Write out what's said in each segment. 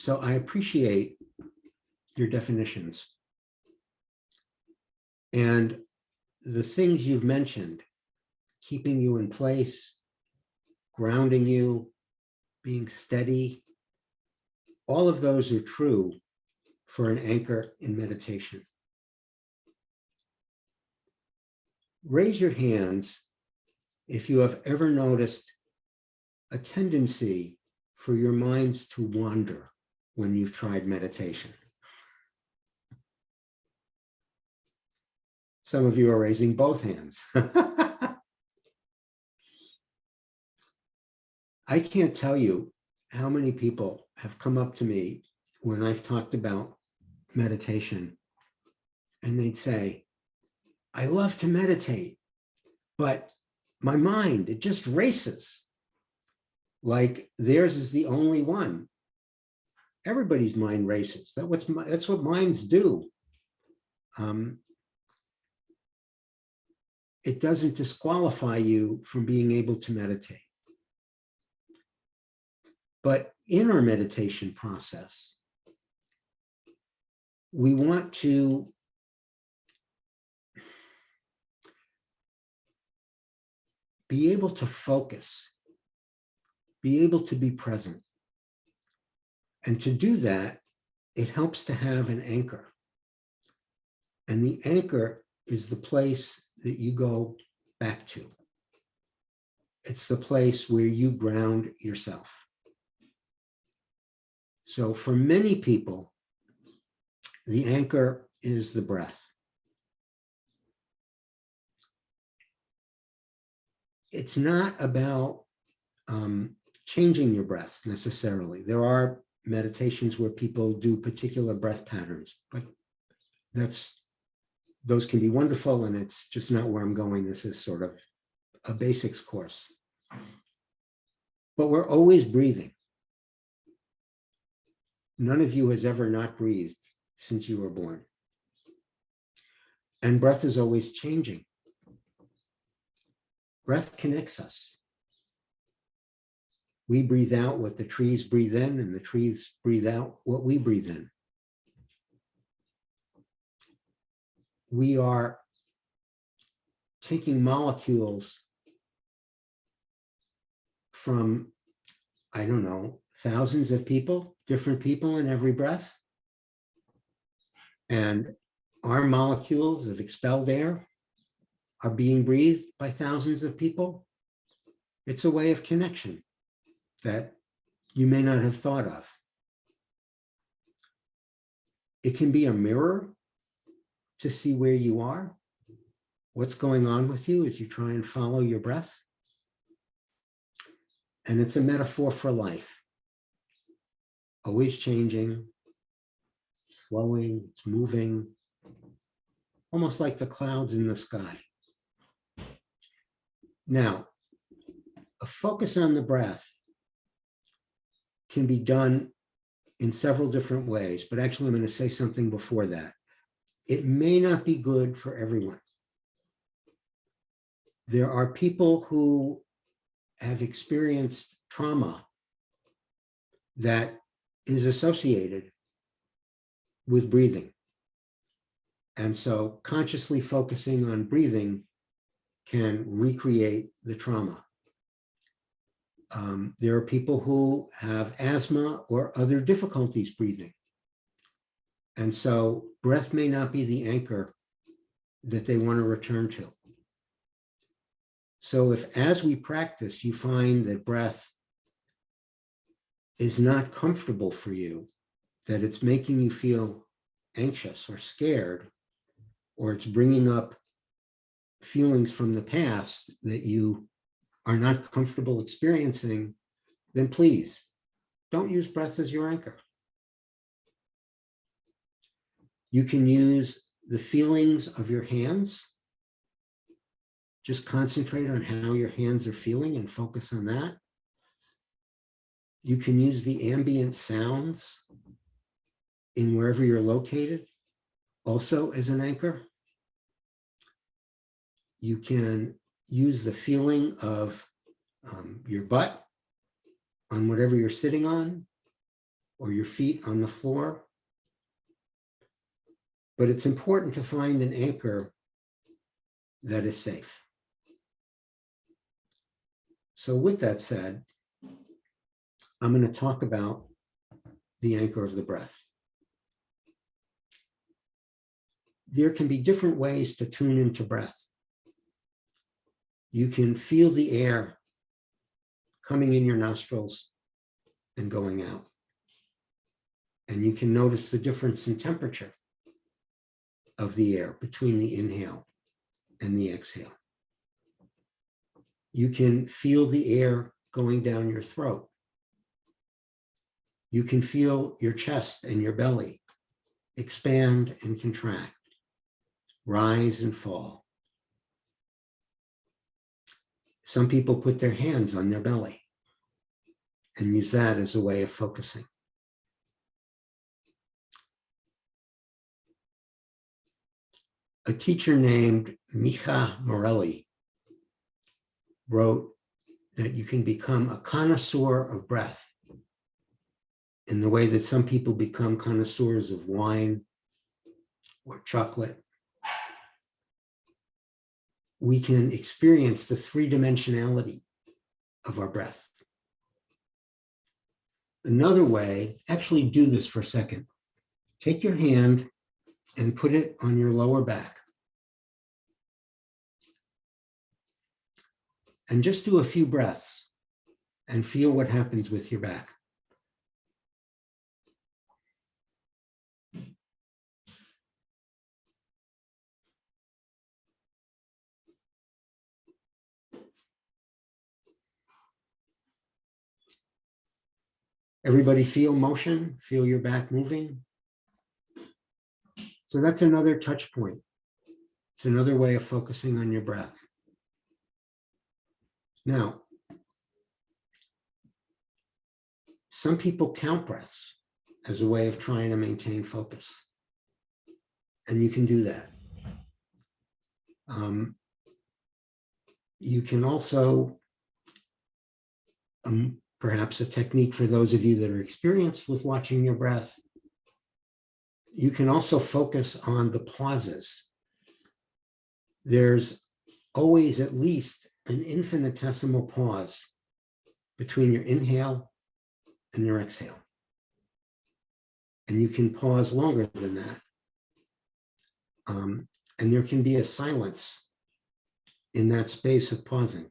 So I appreciate your definitions. And the things you've mentioned, keeping you in place, grounding you, being steady, all of those are true for an anchor in meditation. Raise your hands if you have ever noticed a tendency for your minds to wander when you've tried meditation. Some of you are raising both hands. I can't tell you how many people have come up to me when I've talked about meditation, and they'd say, I love to meditate, but my mind, it just races. Like theirs is the only one. Everybody's mind races. That's what minds do. It doesn't disqualify you from being able to meditate. But in our meditation process, we want to be able to focus, be able to be present. And to do that, it helps to have an anchor. And the anchor is the place that you go back to. It's the place where you ground yourself. So for many people, the anchor is the breath. It's not about changing your breath necessarily. There are meditations where people do particular breath patterns, but those can be wonderful, and it's just not where I'm going. This is sort of a basics course. But we're always breathing. None of you has ever not breathed since you were born. And breath is always changing. Breath connects us. We breathe out what the trees breathe in, and the trees breathe out what we breathe in. We are taking molecules from, I don't know, thousands of people, different people in every breath. And our molecules of expelled air are being breathed by thousands of people. It's a way of connection that you may not have thought of. It can be a mirror to see where you are, what's going on with you as you try and follow your breath. And it's a metaphor for life. Always changing, it's flowing, it's moving, almost like the clouds in the sky. Now, a focus on the breath can be done in several different ways, but actually I'm going to say something before that. It may not be good for everyone. There are people who have experienced trauma that is associated with breathing. And so consciously focusing on breathing can recreate the trauma. There are people who have asthma or other difficulties breathing. And so breath may not be the anchor that they want to return to. So if, as we practice, you find that breath is not comfortable for you, that it's making you feel anxious or scared, or it's bringing up feelings from the past that you are not comfortable experiencing, then please don't use breath as your anchor. You can use the feelings of your hands. Just concentrate on how your hands are feeling and focus on that. You can use the ambient sounds in wherever you're located, also as an anchor. You can use the feeling of your butt on whatever you're sitting on, or your feet on the floor. But it's important to find an anchor that is safe. So with that said, I'm going to talk about the anchor of the breath. There can be different ways to tune into breath. You can feel the air coming in your nostrils and going out. And you can notice the difference in temperature of the air between the inhale and the exhale. You can feel the air going down your throat. You can feel your chest and your belly expand and contract, rise and fall. Some people put their hands on their belly and use that as a way of focusing. A teacher named Micah Morelli wrote that you can become a connoisseur of breath in the way that some people become connoisseurs of wine or chocolate. We can experience the three-dimensionality of our breath. Another way, actually do this for a second. Take your hand and put it on your lower back. And just do a few breaths and feel what happens with your back. Everybody feel motion? Feel your back moving? So that's another touch point. It's another way of focusing on your breath. Now, some people count breaths as a way of trying to maintain focus. And you can do that. You can also, perhaps a technique for those of you that are experienced with watching your breath, you can also focus on the pauses. There's always at least an infinitesimal pause between your inhale and your exhale. And you can pause longer than that. And there can be a silence in that space of pausing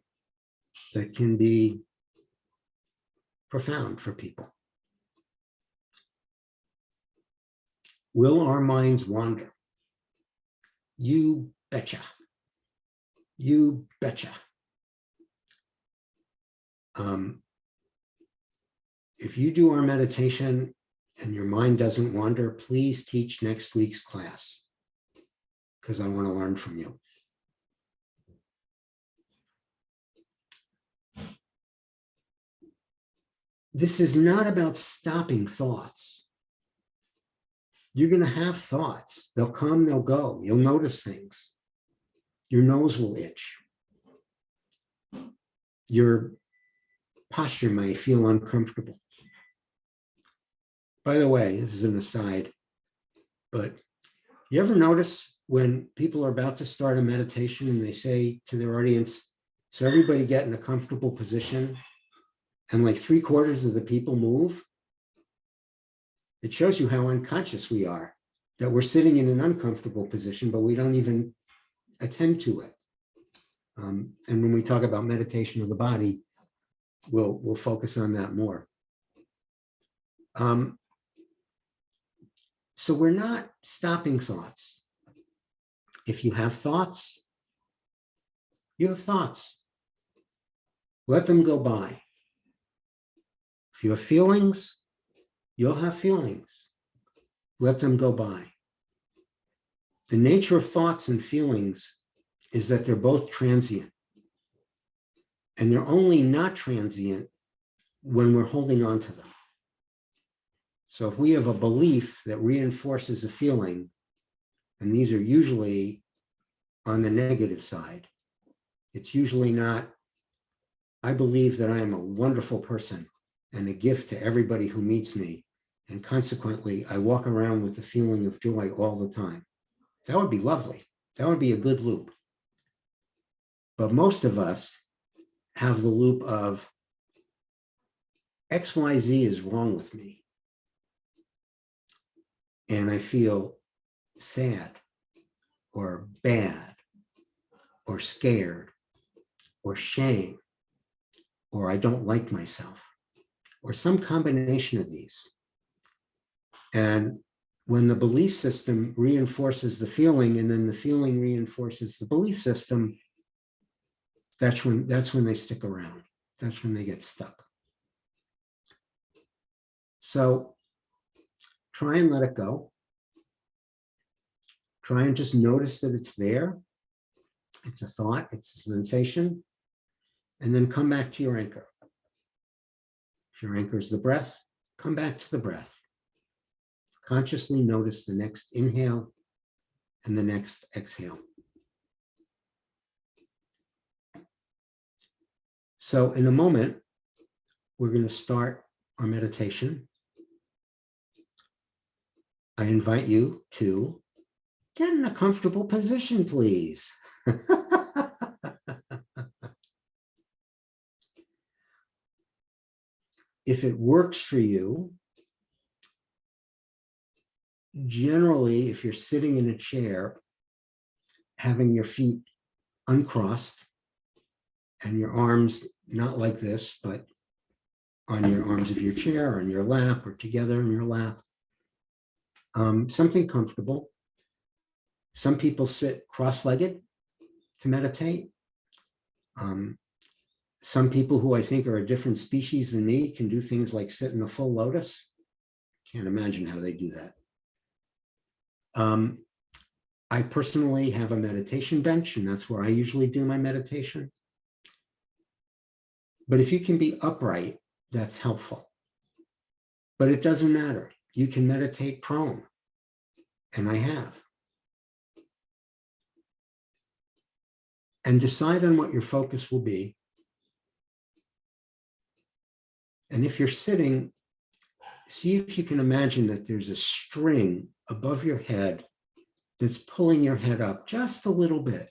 that can be profound for people. Will our minds wander? You betcha. You betcha. If you do our meditation and your mind doesn't wander, please teach next week's class, because I want to learn from you. This is not about stopping thoughts. You're going to have thoughts. They'll come, they'll go. You'll notice things. Your nose will itch. Your posture may feel uncomfortable. By the way, this is an aside, but you ever notice when people are about to start a meditation and they say to their audience, so everybody get in a comfortable position, and like 3/4 of the people move? It shows you how unconscious we are, that we're sitting in an uncomfortable position, but we don't even attend to it. And when we talk about meditation of the body, we'll focus on that more. So we're not stopping thoughts. If you have thoughts, you have thoughts. Let them go by. If you have feelings, you'll have feelings. Let them go by. The nature of thoughts and feelings is that they're both transient. And they're only not transient when we're holding on to them. So if we have a belief that reinforces a feeling, and these are usually on the negative side, it's usually not, I believe that I am a wonderful person and a gift to everybody who meets me, And consequently, I walk around with the feeling of joy all the time. That would be lovely. That would be a good loop. But most of us have the loop of XYZ is wrong with me. And I feel sad or bad or scared or shame, or I don't like myself, or some combination of these. And when the belief system reinforces the feeling, and then the feeling reinforces the belief system, that's when they stick around. That's when they get stuck. So try and let it go. Try and just notice that it's there. It's a thought, it's a sensation, and then come back to your anchor. If your anchor is the breath, come back to the breath. Consciously notice the next inhale and the next exhale. So in a moment, we're going to start our meditation. I invite you to get in a comfortable position, please. If it works for you, generally, if you're sitting in a chair, having your feet uncrossed and your arms not like this, but on your arms of your chair, on your lap, or together in your lap, something comfortable. Some people sit cross-legged to meditate. Some people who I think are a different species than me can do things like sit in a full lotus. Can't imagine how they do that. I personally have a meditation bench, and that's where I usually do my meditation. But if you can be upright, that's helpful. But it doesn't matter. You can meditate prone, and I have. And decide on what your focus will be. And if you're sitting, see if you can imagine that there's a string above your head that's pulling your head up just a little bit.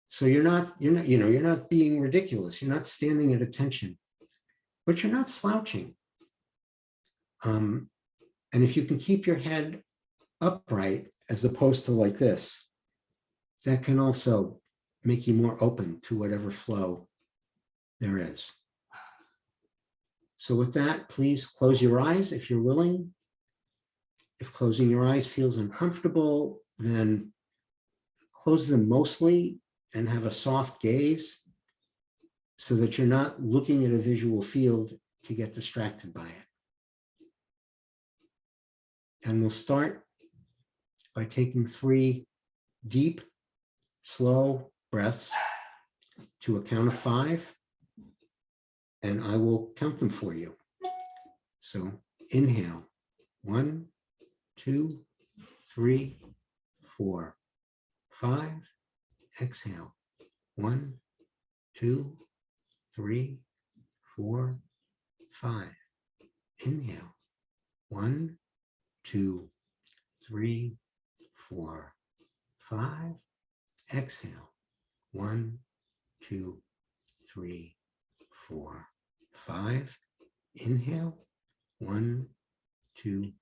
So you're not being ridiculous. You're not standing at attention, but you're not slouching. And if you can keep your head upright as opposed to like this, that can also make you more open to whatever flow there is. So with that, please close your eyes if you're willing. If closing your eyes feels uncomfortable, then close them mostly and have a soft gaze so that you're not looking at a visual field to get distracted by it. And we'll start by taking 3 deep, slow breaths to a count of 5, and I will count them for you. So inhale, 1, 2, 3, 4, 5. Exhale, 1, 2, 3, 4, 5. Inhale, 1, 2, 3, 4, 5. Exhale, 1, 2, 3, 4, 5. Inhale, 1, 2,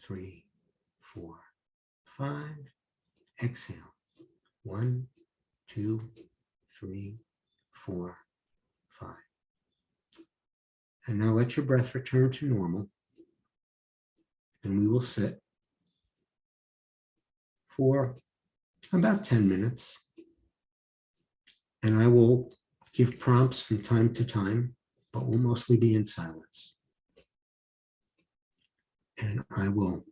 3, 4, 5. Exhale, 1, 2, 3, 4, 5. And now let your breath return to normal. And we will sit for about 10 minutes. And I will give prompts from time to time, but we'll mostly be in silence. And I will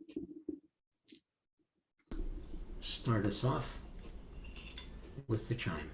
start us off with the chime.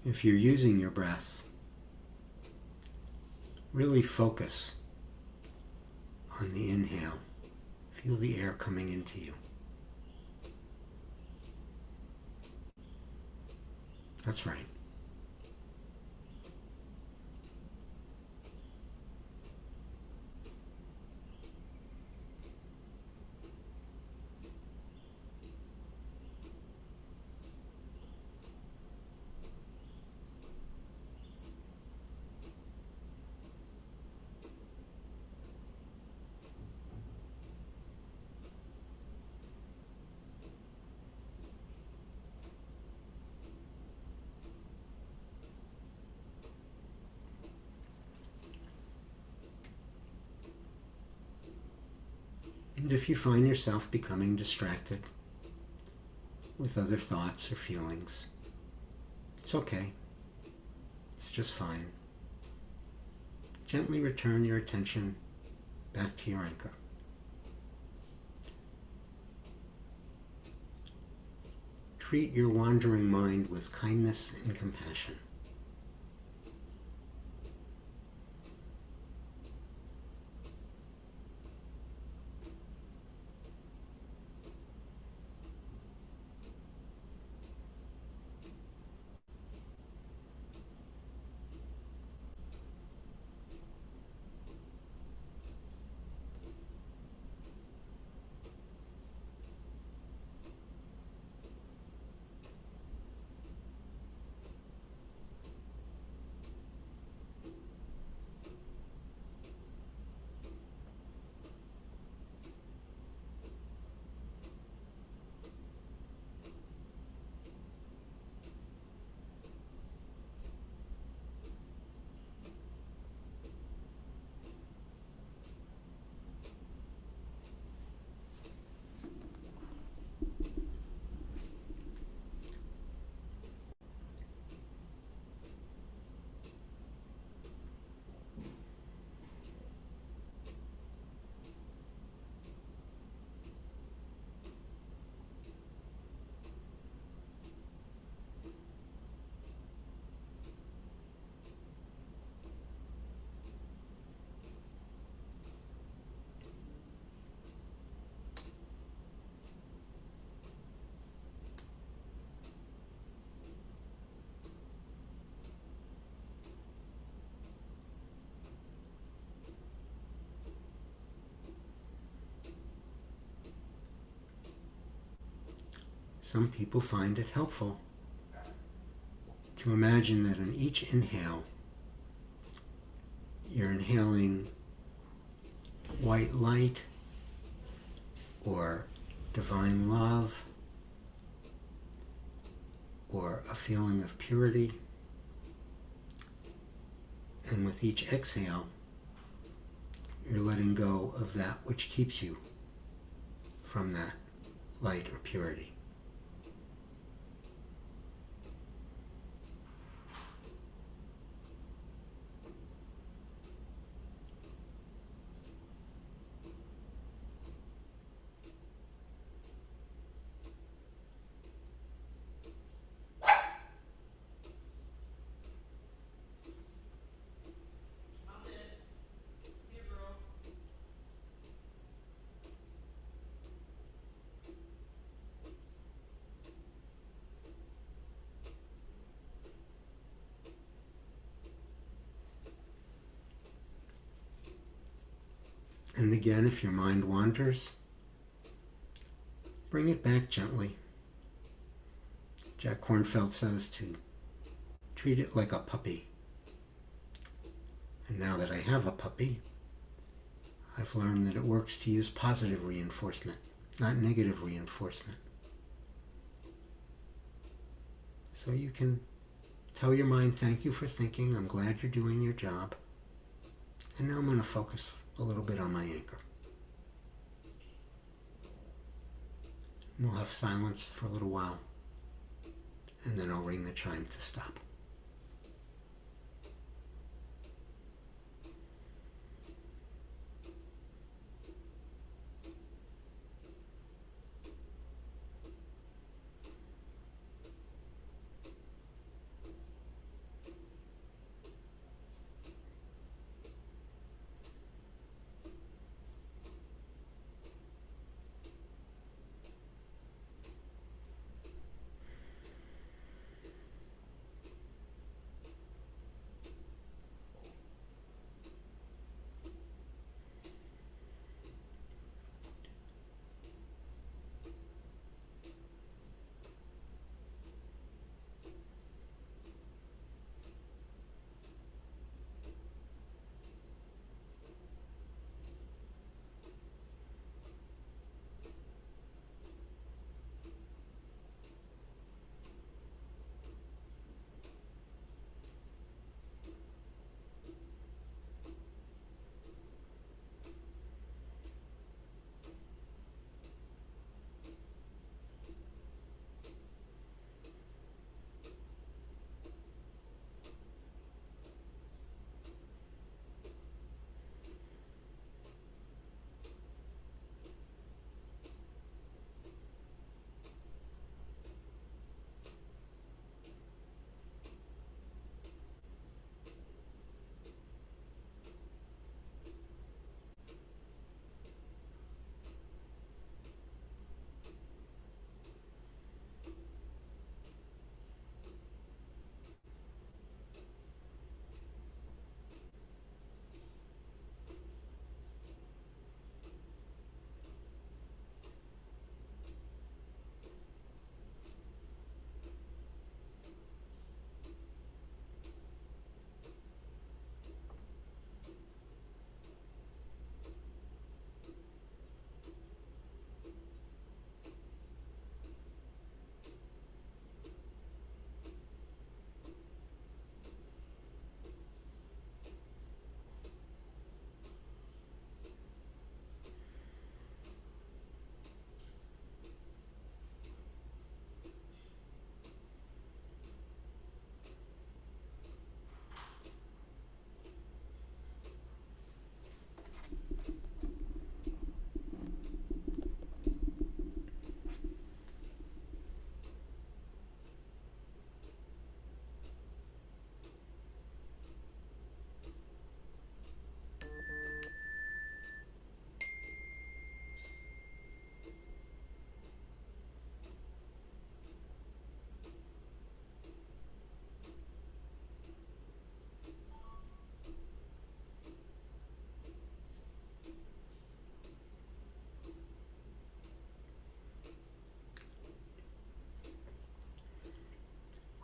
If you're using your breath, really focus on the inhale. Feel the air coming into you. That's right. And if you find yourself becoming distracted with other thoughts or feelings, it's okay. It's just fine. Gently return your attention back to your anchor. Treat your wandering mind with kindness and compassion. Some people find it helpful to imagine that in each inhale, you're inhaling white light or divine love or a feeling of purity. And with each exhale, you're letting go of that which keeps you from that light or purity. And again, if your mind wanders, bring it back gently. Jack Kornfield says to treat it like a puppy. And now that I have a puppy, I've learned that it works to use positive reinforcement, not negative reinforcement. So you can tell your mind, thank you for thinking, I'm glad you're doing your job. And now I'm going to focus a little bit on my anchor. We'll have silence for a little while, and then I'll ring the chime to stop.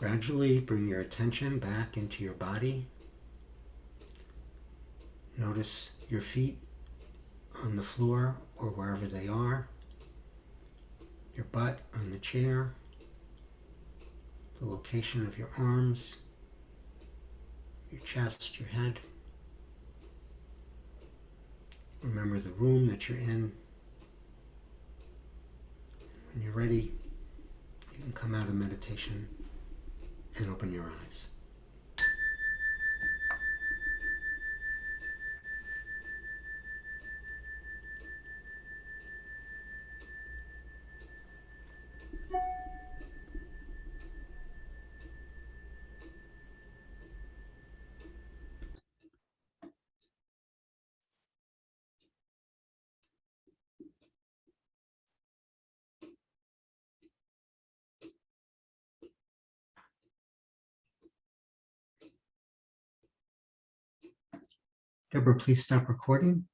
Gradually bring your attention back into your body. Notice your feet on the floor or wherever they are, your butt on the chair, the location of your arms, your chest, your head. Remember the room that you're in. When you're ready, you can come out of meditation and open your eyes. Deborah, please stop recording.